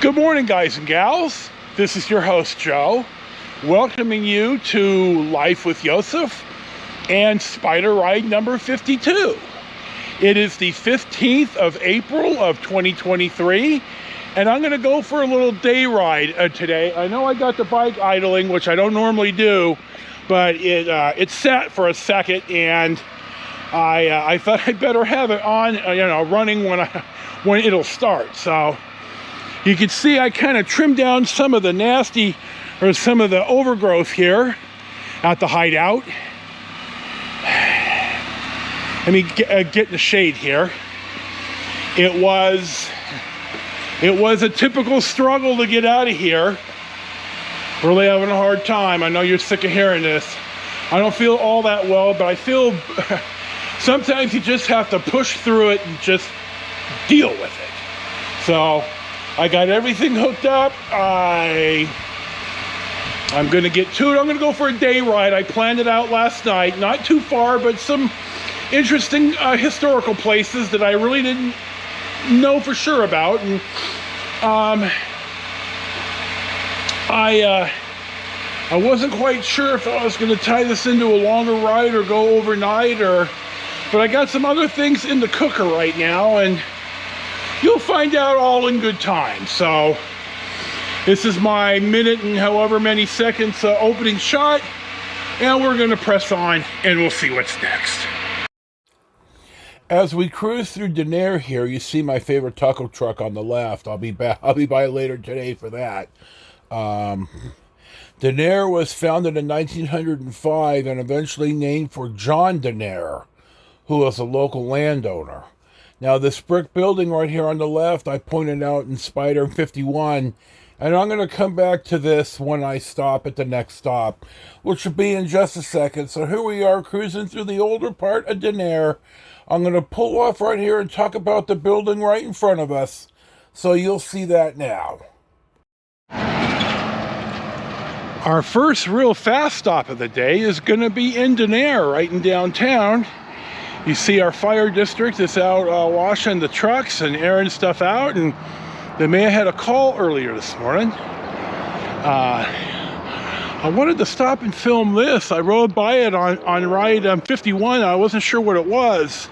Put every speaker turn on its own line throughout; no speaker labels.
Good morning, guys and gals. This is your host, Joe, welcoming you to Life with Yosef and Spyder ride number 52. It is the 15th of April of 2023, and I'm going to go for a little day ride today. I know I got the bike idling, which I don't normally do, but it sat for a second, and I thought I'd better have it on, running when it'll start. So you can see I kind of trimmed down some of the some of the overgrowth here at the hideout. Let me get in the shade here. It was a typical struggle to get out of here. Really having a hard time. I know you're sick of hearing this. I don't feel all that well, but I feel sometimes you just have to push through it and just deal with it. So I got everything hooked up. I'm going to get to it. I'm going to go for a day ride. I planned it out last night. Not too far, but some interesting historical places that I really didn't know for sure about. And I wasn't quite sure if I was going to tie this into a longer ride or go overnight, but I got some other things in the cooker right now, and you'll find out all in good time. So this is my minute and however many seconds opening shot, and we're going to press on and we'll see what's next. As we cruise through Denair here, you see my favorite taco truck on the left. I'll be by later today for that. Denair was founded in 1905 and eventually named for John Denair, who was a local landowner. Now, this brick building right here on the left, I pointed out in Spyder 51, and I'm going to come back to this when I stop at the next stop, which will be in just a second. So here we are cruising through the older part of Denair. I'm going to pull off right here and talk about the building right in front of us, so you'll see that now. Our first real fast stop of the day is going to be in Denair, right in downtown. You see our fire district is out washing the trucks and airing stuff out, and they may have had a call earlier this morning. I wanted to stop and film this. I rode by it on ride 51. I wasn't sure what it was,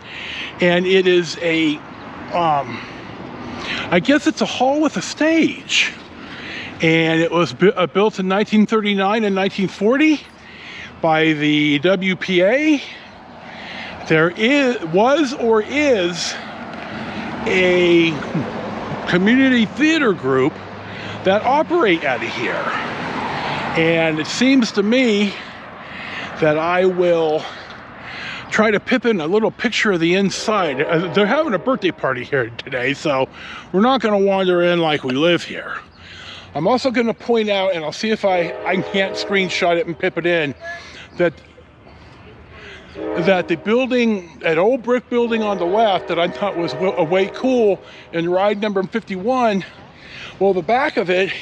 and it is I guess it's a hall with a stage, and it was built in 1939 and 1940 by the WPA. There was a community theater group that operate out of here. And it seems to me that I will try to pip in a little picture of the inside. They're having a birthday party here today, so we're not going to wander in like we live here. I'm also going to point out, and I'll see if I can't screenshot it and pip it in, that the building, that old brick building on the left that I thought was way cool in ride number 51, well, the back of it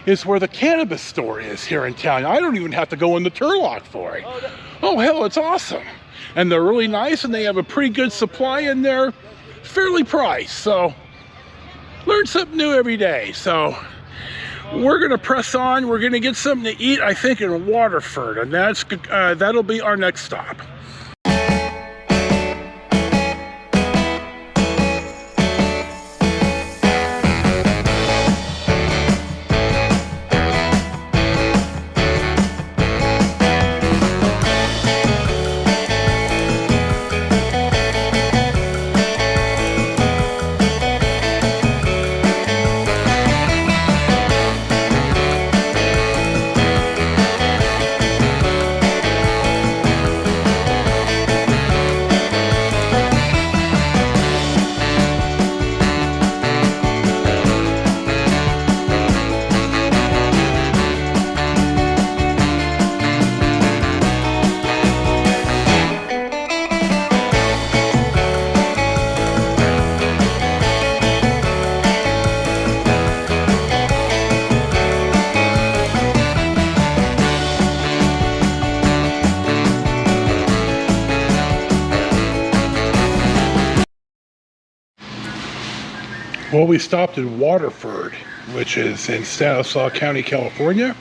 is where the cannabis store is here in town. I don't even have to go in the turlock for it. Oh, hell, it's awesome. And they're really nice, and they have a pretty good supply, and they're fairly priced. So, learn something new every day. So, we're going to press on. We're going to get something to eat, I think, in Waterford, and that'll be our next stop. Well, we stopped in Waterford, which is in Stanislaus County, California.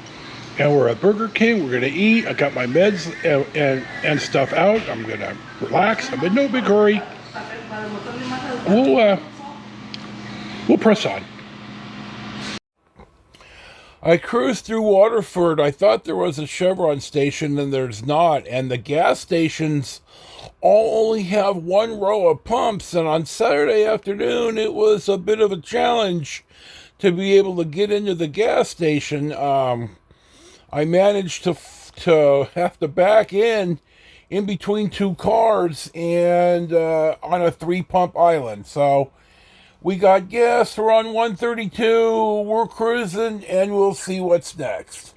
And we're at Burger King. We're gonna eat. I got my meds and stuff out. I'm gonna relax. I'm in no big hurry. We'll press on. I cruised through Waterford. I thought there was a Chevron station, and there's not. And the gas stations all only have one row of pumps. And on Saturday afternoon, it was a bit of a challenge to be able to get into the gas station. I managed to have to back in between two cars and on a 3-pump island. So we got gas. We're on 132. We're cruising, and we'll see what's next.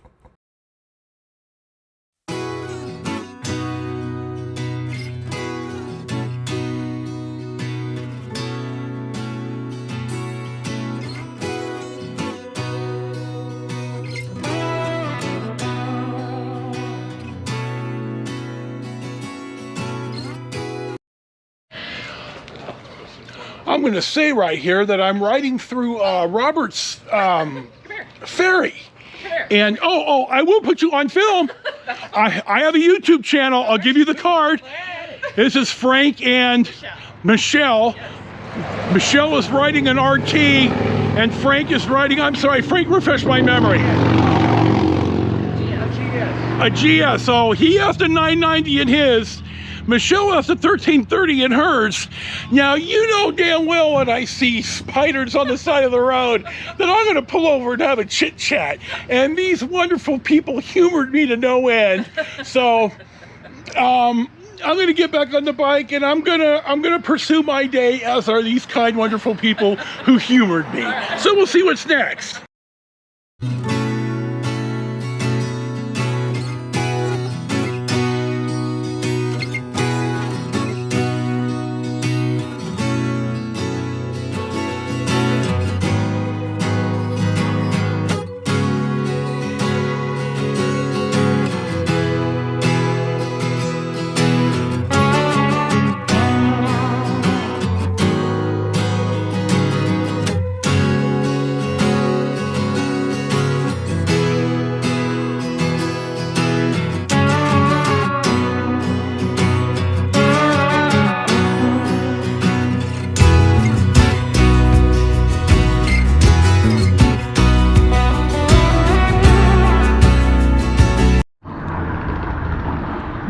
I'm going to say right here that I'm riding through Roberts Ferry. And, I will put you on film. I have a YouTube channel. I'll give you the card. This is Frank and Michelle. Michelle is riding an RT, and Frank is riding, I'm sorry, Frank, refresh my memory. A GS. So he has the 990 in his. Michelle has the 1330 in hers. Now, you know damn well when I see spiders on the side of the road that I'm going to pull over and have a chit chat. And these wonderful people humored me to no end. So, I'm going to get back on the bike, and I'm gonna pursue my day, as are these kind, wonderful people who humored me. So we'll see what's next.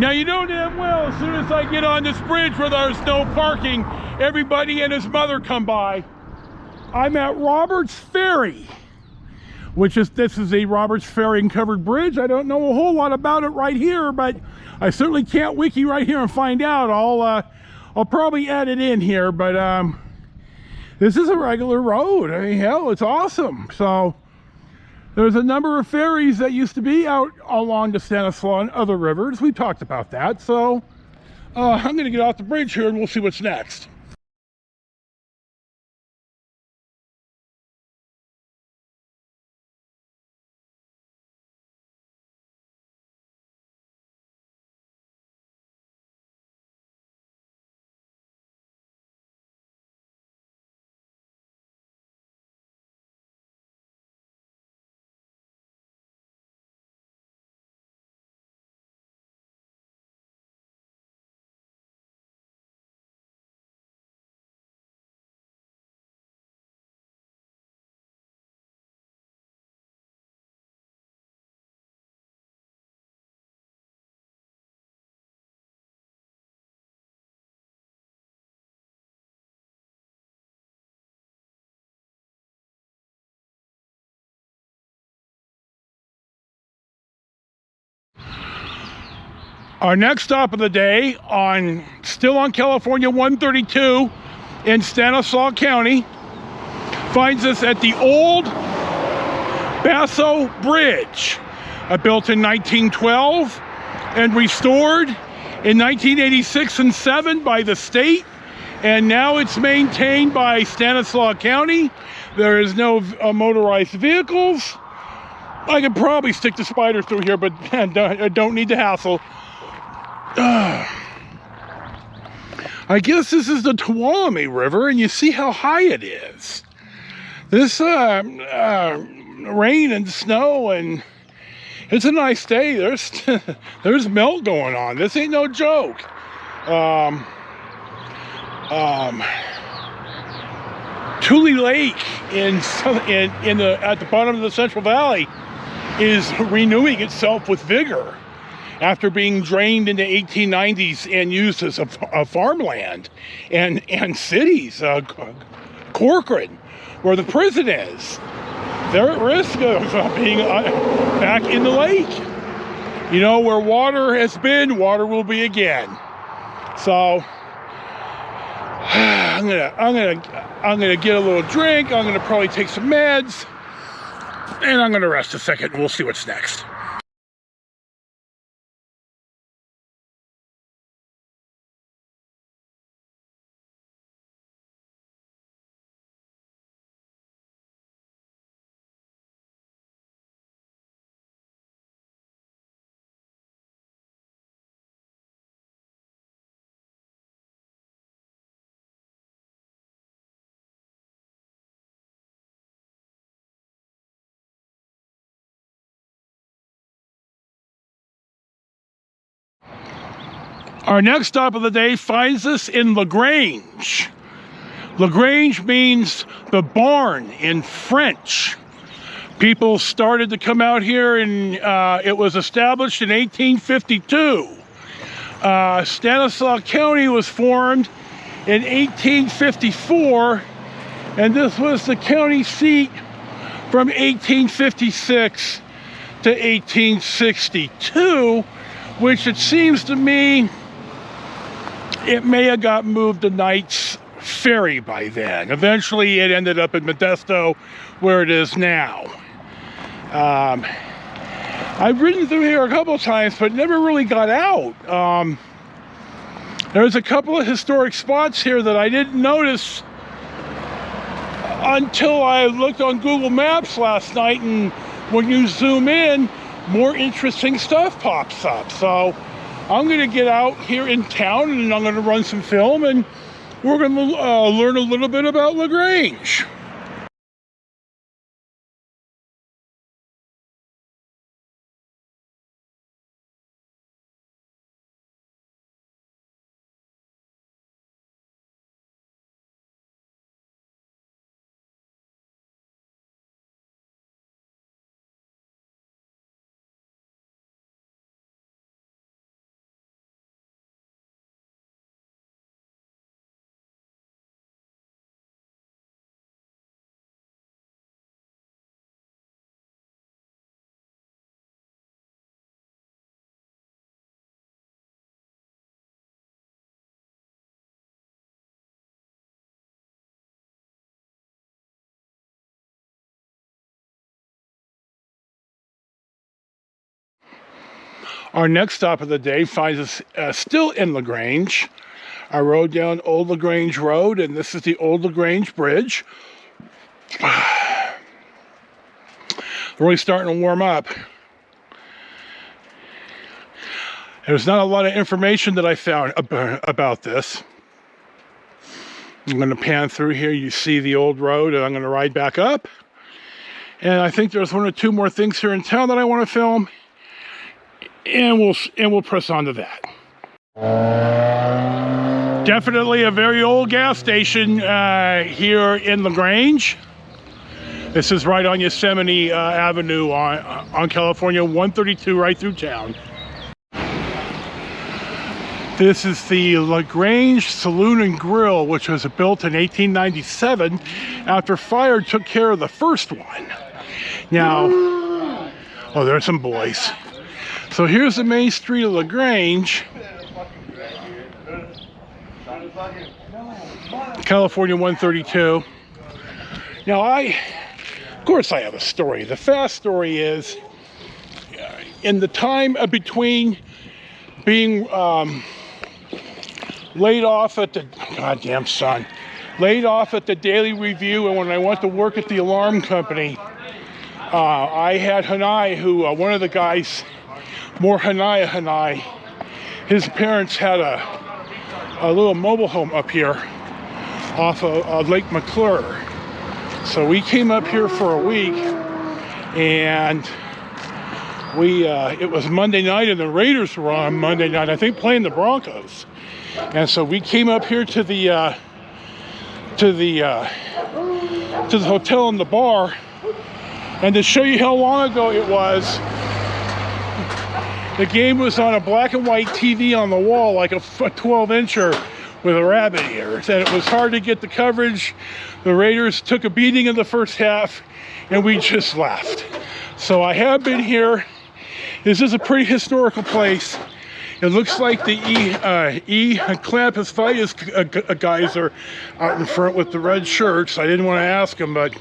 Now, you know damn well, as soon as I get on this bridge where there's no parking, everybody and his mother come by. I'm at Roberts Ferry, this is a Roberts Ferry and covered bridge. I don't know a whole lot about it right here, but I certainly can't wiki right here and find out. I'll probably add it in here, but this is a regular road. I mean, hell, it's awesome. So there's a number of ferries that used to be out along the Stanislaus and other rivers. We talked about that. So I'm going to get off the bridge here, and we'll see what's next. Our next stop of the day, still on California 132 in Stanislaus County, finds us at the old Basso Bridge, built in 1912 and restored in 1986 and 7 by the state, and now it's maintained by Stanislaus County. There is no motorized vehicles. I could probably stick the Spyder through here, but I don't need the hassle. I guess this is the Tuolumne River, and you see how high it is. This rain and snow, and it's a nice day. There's melt going on. This ain't no joke. Tule Lake at the bottom of the Central Valley is renewing itself with vigor after being drained in the 1890s and used as a farmland and cities. Corcoran, where the prison is, they're at risk of being back in the lake. You know, where water has been, water will be again. So I'm gonna get a little drink. I'm gonna probably take some meds, and I'm gonna rest a second, and we'll see what's next. Our next stop of the day finds us in Grange. Grange means the barn in French. People started to come out here, and it was established in 1852. Stanislaus County was formed in 1854, and this was the county seat from 1856 to 1862, which it seems to me it may have got moved to Knights Ferry by then. Eventually it ended up in Modesto, where it is now. I've ridden through here a couple of times, but never really got out. There's a couple of historic spots here that I didn't notice until I looked on Google Maps last night, and when you zoom in, more interesting stuff pops up. So I'm going to get out here in town, and I'm going to run some film, and we're going to learn a little bit about Grange. Our next stop of the day finds us still in Grange. I rode down Old Grange Road, and this is the Old Grange Bridge. Really starting to warm up. There's not a lot of information that I found about this. I'm going to pan through here. You see the old road, and I'm going to ride back up. And I think there's one or two more things here in town that I want to film. And we'll press on to that. Definitely a very old gas station here in Grange. This is right on Yosemite Avenue on California 132, right through town. This is the Grange Saloon and Grill, which was built in 1897 after fire took care of the first one. Now, oh, there's some boys. So here's the main street of Grange, California 132. Now of course I have a story. The fast story is, in the time between being laid off at the goddamn sun, laid off at the Daily Review, and when I went to work at the alarm company, I had Hanai, who one of the guys, more Hanai, his parents had a little mobile home up here off of Lake McClure. So we came up here for a week, and it was Monday night, and the Raiders were on Monday night, I think, playing the Broncos. And so we came up here to the hotel and the bar, and to show you how long ago it was, the game was on a black and white TV on the wall, like a 12-incher with a rabbit ears, and it was hard to get the coverage. The Raiders took a beating in the first half, and we just left. So I have been here. This is a pretty historical place. It looks like the Clampus Vitus guys are out in front with the red shirts. I didn't want to ask them, but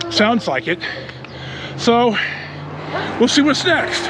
sounds like it. So we'll see what's next.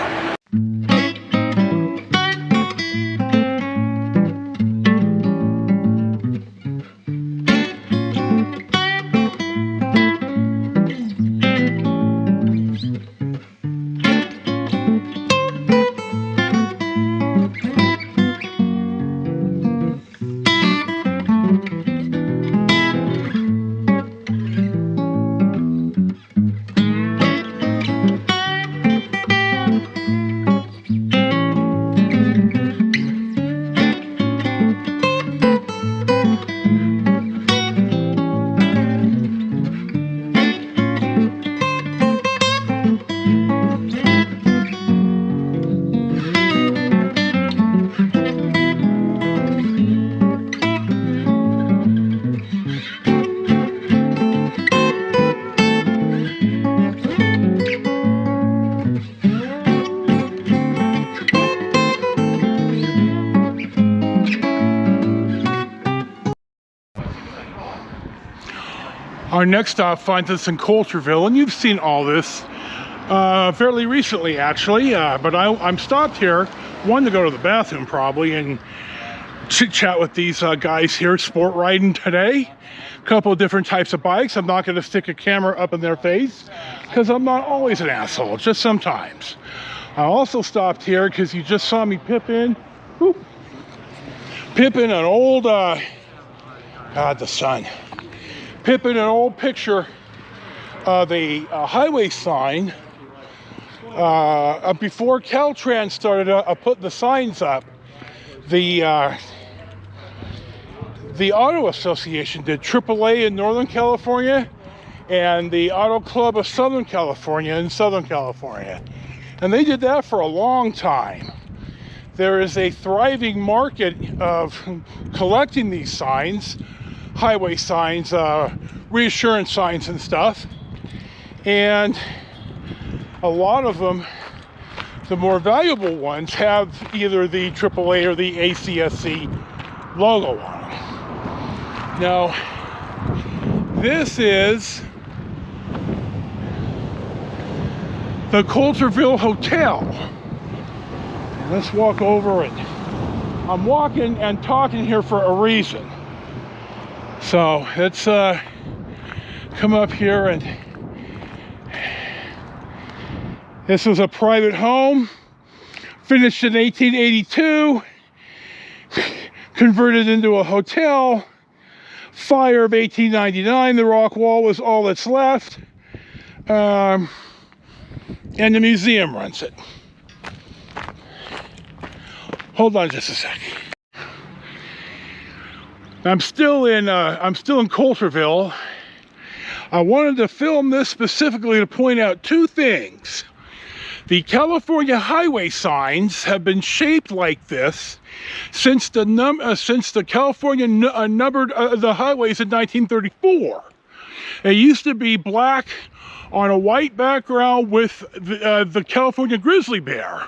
Our next stop finds us in Coulterville, and you've seen all this fairly recently, actually. But I'm stopped here, one, to go to the bathroom probably, and chit-chat with these guys here sport riding today. A couple of different types of bikes. I'm not going to stick a camera up in their face, because I'm not always an asshole, just sometimes. I also stopped here because you just saw me pip in an old, God, the sun. Pipping an old picture of a highway sign before Caltrans started putting the signs up. The Auto Association did, AAA in Northern California and the Auto Club of Southern California in Southern California. And they did that for a long time. There is a thriving market of collecting these signs, highway signs, reassurance signs and stuff, and a lot of them, the more valuable ones, have either the AAA or the ACSC logo on them. Now, this is the Coulterville Hotel. Let's walk over it. I'm walking and talking here for a reason. So let's come up here, and this was a private home, finished in 1882, converted into a hotel. Fire of 1899, the rock wall was all that's left, and the museum runs it. Hold on just a sec. I'm still in Coulterville. I wanted to film this specifically to point out two things. The California highway signs have been shaped like this since the California numbered the highways in 1934. It used to be black on a white background with the California grizzly bear,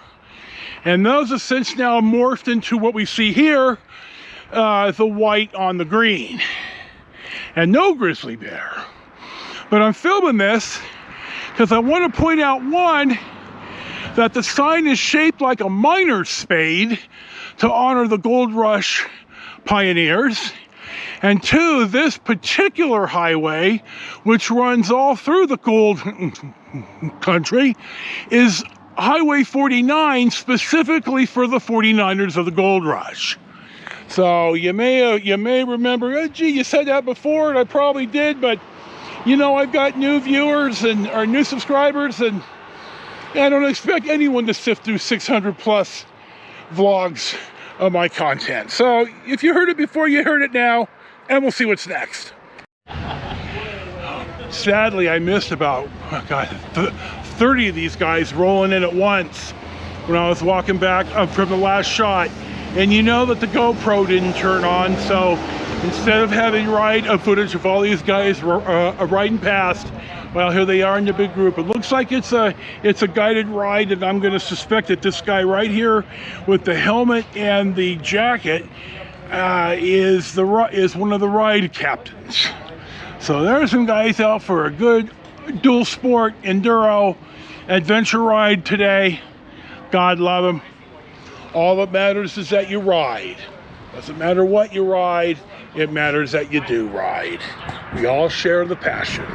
and those have since now morphed into what we see here. The white on the green, and no grizzly bear. But I'm filming this because I want to point out, one, that the sign is shaped like a miner's spade to honor the gold rush pioneers, and two, this particular highway, which runs all through the gold country, is Highway 49 specifically for the 49ers of the gold rush. So you may remember, oh, gee, you said that before, and I probably did, but You know, I've got new viewers and or new subscribers, and I don't expect anyone to sift through 600 plus vlogs of my content. So if you heard it before, you heard it now, and we'll see what's next. Sadly, I missed about 30 of these guys rolling in at once when I was walking back from the last shot. And you know that the GoPro didn't turn on, so instead of having footage of all these guys riding past, well, here they are in the big group. It looks like it's a guided ride, and I'm going to suspect that this guy right here with the helmet and the jacket is one of the ride captains. So there's some guys out for a good dual sport enduro adventure ride today. God love them. All that matters is that you ride. Doesn't matter what you ride, it matters that you do ride. We all share the passion.